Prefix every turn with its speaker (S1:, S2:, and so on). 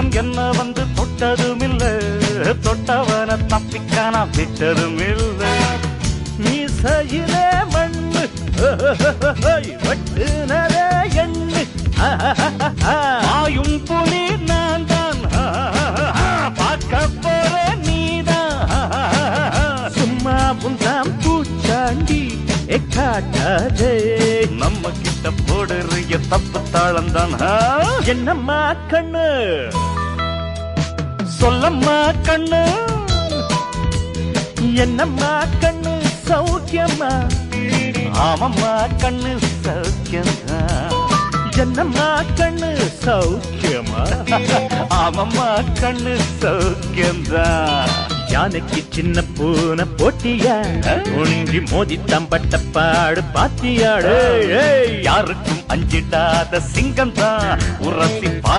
S1: அப்பன் என்ன வந்து தொட்டதுமில்ல, தொட்டவன தப்பிக்கான விட்டதுமில்ல. மீசையிலே மண்ணு வெட்டுனதே எண்ணு, ஆயும் புலி நான் தான், பார்க்க போற நீதான். சும்மா புந்தாம் பூச்சாண்டி காட்டாதே, நம்ம கிட்ட போடுறிய தப்பு தாளம் தான். என்னம்மா கண்ணு சொல்லம்மா கண்ணு, என்னம்மா கண்ணு சௌக்கியம்மா? ஆமம்மா கண்ணு சௌக்கியம்மா. என்னம்மா கண்ணு சௌக்கியமா? ஆமம்மா கண்ணு சௌக்கியம்தான். யானைக்கு சின்ன பூனை போட்டியா, துணிஞ்சி மோதி தம்பட்ட பாடு பாத்தியாடு. யாருக்கும் அஞ்சிடாத சிங்கம் தான் உரசி